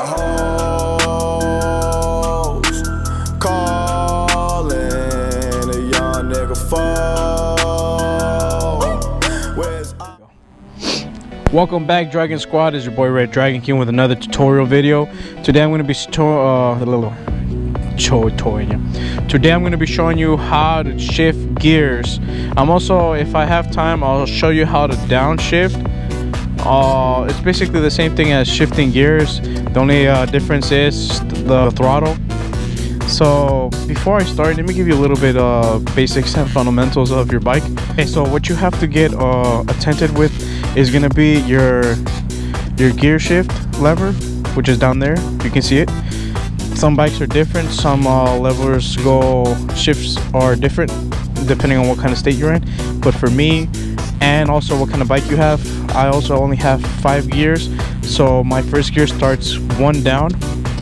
got hoes calling a young nigga phone. Welcome back, Dragon Squad. It's your boy Red Dragon King with another tutorial video. Today I'm going to be showing you how to shift gears. I'm also, if I have time, I'll show you how to downshift. It's basically the same thing as shifting gears. The only difference is the throttle. So before I start, let me give you a little bit of basics and fundamentals of your bike. Okay, so what you have to get attentive with is going to be your gear shift lever, which is down there. You can see it. Some bikes are different. Some levers shifts are different depending on what kind of state you're in. But for me, and also what kind of bike you have, I also only have 5 gears. So my first gear starts 1 down,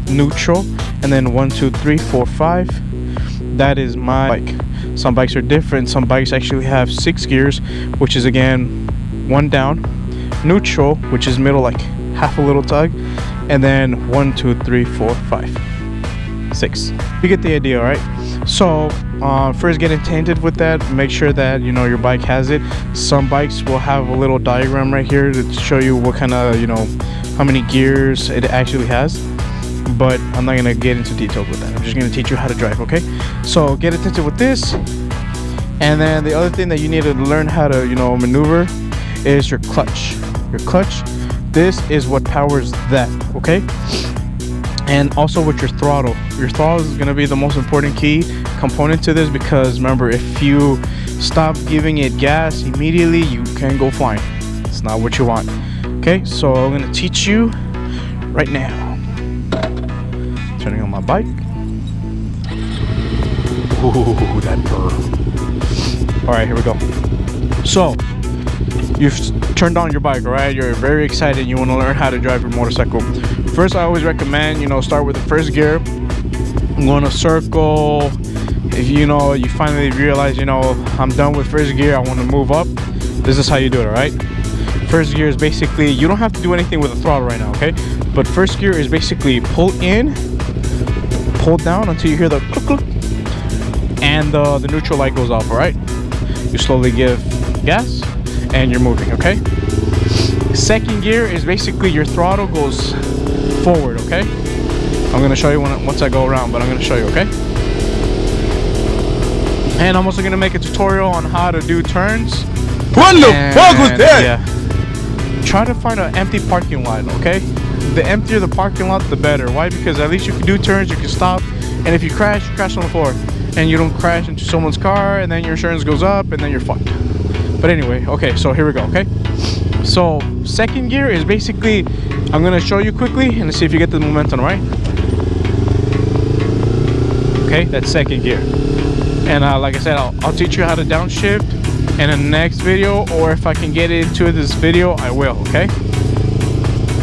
neutral, and then 1, 2, 3, 4, 5. That is my bike. Some bikes are different. Some bikes actually have 6 gears, which is again 1 down, neutral, which is middle, like half a little tug, and then 1, 2, 3, 4, 5, 6. You get the idea, right? So first get acquainted with that. Make sure that you know your bike has it. Some bikes will have a little diagram right here to show you what kind of, you know, how many gears it actually has, but I'm not gonna get into details with that. I'm just gonna teach you how to drive. Okay, so get attentive with this. And then the other thing that you need to learn how to, you know, maneuver is your clutch. This is what powers that. Okay, and also with your throttle. Your throttle is going to be the most important key component to this, because remember, if you stop giving it gas immediately, you can go flying. It's not what you want. Okay, so I'm going to teach you right now. Turning on my bike. Ooh, that burr. All right, here we go. So you've turned on your bike, all right? You're very excited. You want to learn how to drive your motorcycle. First, I always recommend, you know, start with the first gear. I'm going to circle. If you know, you finally realize, you know, I'm done with first gear, I want to move up. This is how you do it, all right? First gear is basically, you don't have to do anything with the throttle right now, okay? But first gear is basically pull in, pull down until you hear the click, click, and the neutral light goes off, all right? You slowly give gas and you're moving, okay? Second gear is basically your throttle goes forward, okay? I'm gonna show you once I go around, but I'm gonna show you, okay? And I'm also gonna make a tutorial on how to do turns. What the fuck was that? Yeah. Try to find an empty parking lot, okay? The emptier the parking lot, the better. Why? Because at least you can do turns, you can stop, and if you crash on the floor. And you don't crash into someone's car, and then your insurance goes up, and then you're fucked. But anyway, okay, so here we go, okay? So second gear is basically, I'm gonna show you quickly and see if you get the momentum, right? Okay, that's second gear. And like I said, I'll teach you how to downshift in the next video, or if I can get into this video, I will, okay?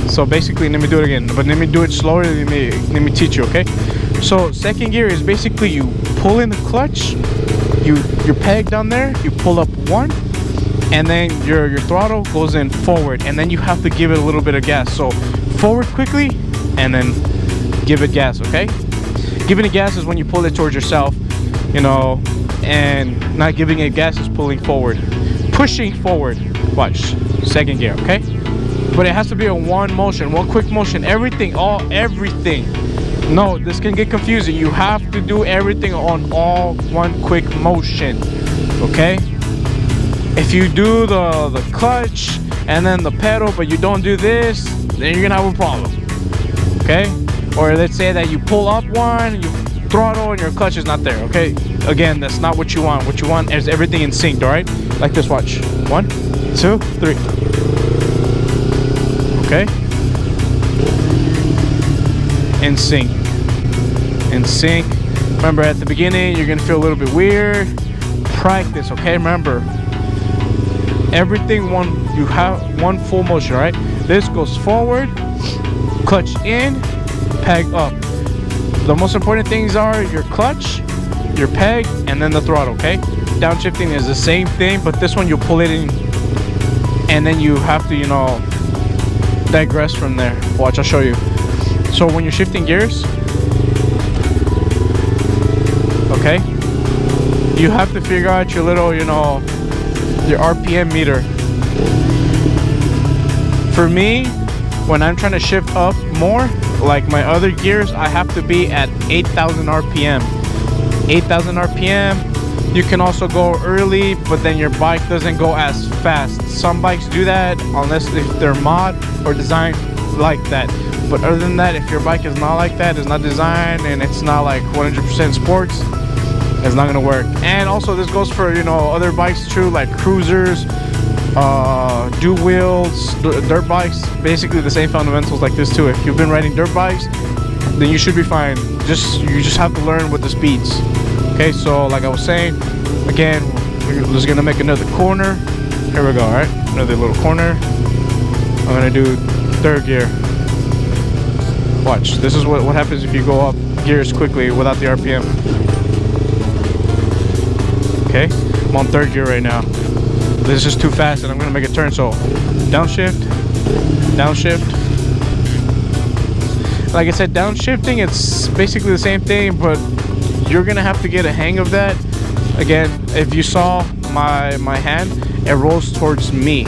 So basically, let me do it again, but let me do it slower. Let me teach you, okay? So second gear is basically you pull in the clutch, your peg down there, you pull up 1, and then your throttle goes in forward, and then you have to give it a little bit of gas. So forward quickly, and then give it gas, okay? Giving it gas is when you pull it towards yourself, you know, and not giving it gas is pulling forward. Pushing forward, watch, second gear, okay? But it has to be a one motion, one quick motion, everything. No, this can get confusing. You have to do everything on all one quick motion, okay? If you do the clutch and then the pedal, but you don't do this, then you're gonna have a problem, okay? Or let's say that you pull up 1, you throttle, and your clutch is not there, okay? Again, that's not what you want. What you want is everything in sync, all right? Like this, watch. 1, 2, 3. Okay? In sync. Remember, at the beginning you're gonna feel a little bit weird. Practice, okay? Remember, everything you have one full motion, right? This goes forward, clutch in, peg up. The most important things are your clutch, your peg, and then the throttle, okay? Downshifting is the same thing, but this one you pull it in, and then you have to, you know, digress from there. Watch, I'll show you. So when you're shifting gears, okay, you have to figure out your little, you know, your RPM meter. For me, when I'm trying to shift up more, like my other gears, I have to be at 8,000 RPM. 8,000 RPM. You can also go early, but then your bike doesn't go as fast. Some bikes do that unless if they're mod or designed like that. But other than that, if your bike is not like that, it's not designed, and it's not like 100% sports, it's not gonna work. And also this goes for, you know, other bikes too, like cruisers, dual wheels, dirt bikes. Basically the same fundamentals like this too. If you've been riding dirt bikes, then you should be fine. You just have to learn with the speeds. Okay, so like I was saying, again, we're just gonna make another corner. Here we go. All right, another little corner. I'm gonna do third gear. Watch, this is what happens if you go up gears quickly without the RPM. Okay, I'm on third gear right now. This is just too fast and I'm gonna make a turn. So downshift, downshift. Like I said, downshifting, it's basically the same thing, but you're gonna have to get a hang of that. Again, if you saw my hand, it rolls towards me.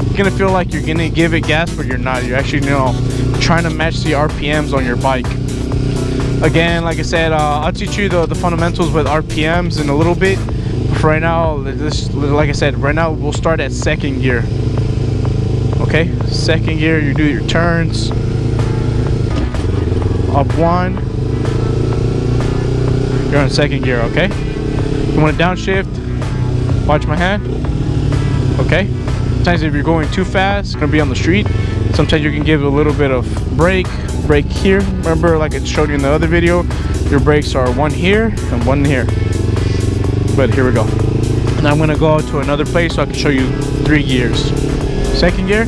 You're gonna feel like you're gonna give it gas, but you're not. You're actually, you know, trying to match the RPMs on your bike. Again, like I said, I'll teach you the fundamentals with RPMs in a little bit. But for right now, like I said, right now we'll start at second gear. Okay, second gear, you do your turns. Up one, you're on second gear. Okay, you want to downshift, watch my hand. Okay, sometimes if you're going too fast, it's gonna be on the street. Sometimes you can give a little bit of brake here. Remember, like I showed you in the other video, your brakes are one here and one here. But here we go. Now I'm gonna go to another place so I can show you 3 gears. Second gear,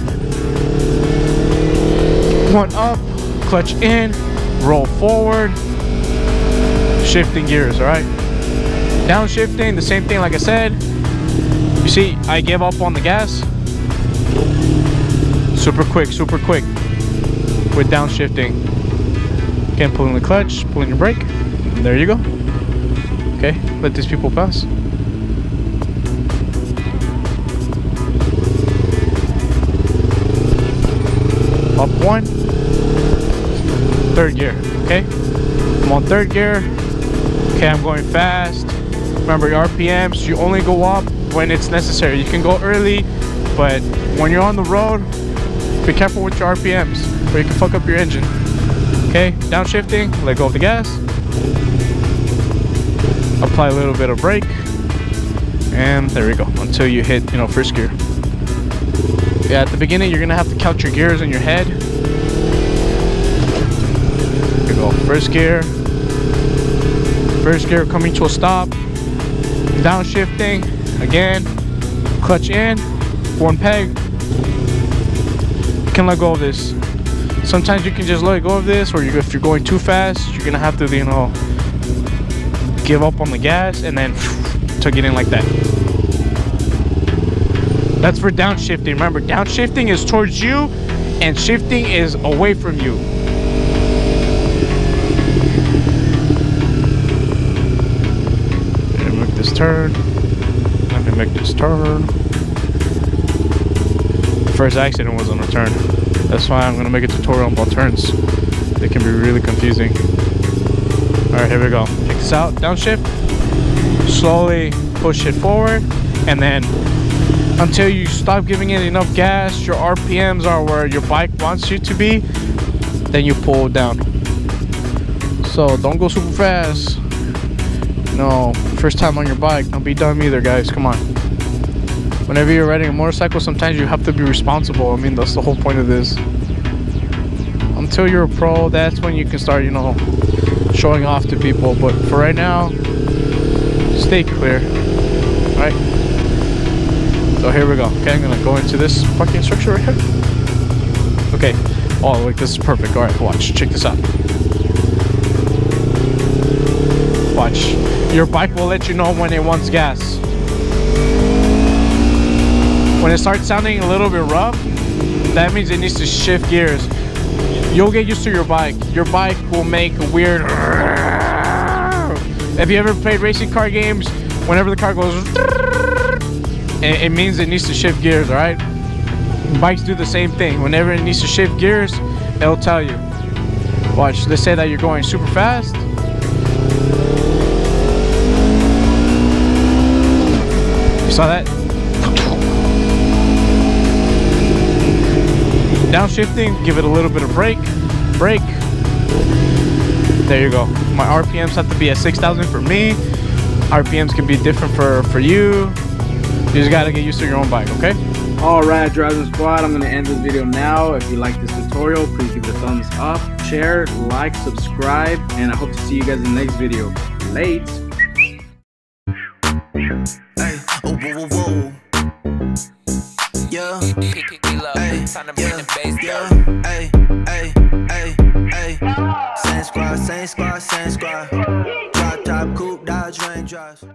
one up, clutch in, roll forward, shifting gears. All right, downshifting, the same thing. Like I said, you see I gave up on the gas. Super quick with downshifting. Again, pulling the clutch, pulling your brake, and there you go. Okay, let these people pass. Up one, third gear. Okay, I'm on third gear. Okay, I'm going fast. Remember your RPMs, you only go up when it's necessary. You can go early, but when you're on the road, be careful with your RPMs or you can fuck up your engine. Okay, downshifting, let go of the gas, apply a little bit of brake, and there we go, until you hit, you know, first gear. Yeah, at the beginning you're gonna have to count your gears in your head. Here we go, first gear coming to a stop, downshifting, again, clutch in, one peg. You can let go of this. Sometimes you can just let go of this, or if you're going too fast, you're gonna have to, you know, give up on the gas and then tuck it in like that. That's for downshifting. Remember, downshifting is towards you and shifting is away from you. Let me make this turn. Let me make this turn. The first accident was on a turn. That's why I'm gonna make a tutorial about turns. They can be really confusing. Alright, here we go. Check this out. Downshift. Slowly push it forward, and then until you stop giving it enough gas, your RPMs are where your bike wants you to be, then you pull down. So don't go super fast. No, first time on your bike, don't be dumb either, guys. Come on. Whenever you're riding a motorcycle, sometimes you have to be responsible. I mean, that's the whole point of this. Until you're a pro, that's when you can start, you know, showing off to people. But for right now, stay clear. All right. So here we go. Okay, I'm gonna go into this parking structure right here. Okay. Oh, like this is perfect. All right, watch. Check this out. Watch. Your bike will let you know when it wants gas. When it starts sounding a little bit rough, that means it needs to shift gears. you'll get used to your bike. Your bike will make a weird. If you ever played racing car games, whenever the car goes, it means it needs to shift gears, all right? Bikes do the same thing. Whenever it needs to shift gears, it'll tell you. Watch, let's say that you're going super fast. You saw that? Downshifting, give it a little bit of brake. There you go. My RPMs have to be at 6,000 for me. RPMs can be different for you. You just gotta get used to your own bike, okay? Alright, Driving Squad, I'm gonna end this video now. If you like this tutorial, please give it a thumbs up, share, like, subscribe, and I hope to see you guys in the next video. Late. Hey, oh, whoa, whoa, whoa. Yeah. Hey, yeah. Hey, hey, hey, hey. Same squad, same squad, same squad. Drop top, coupe, Dodge, Range drives.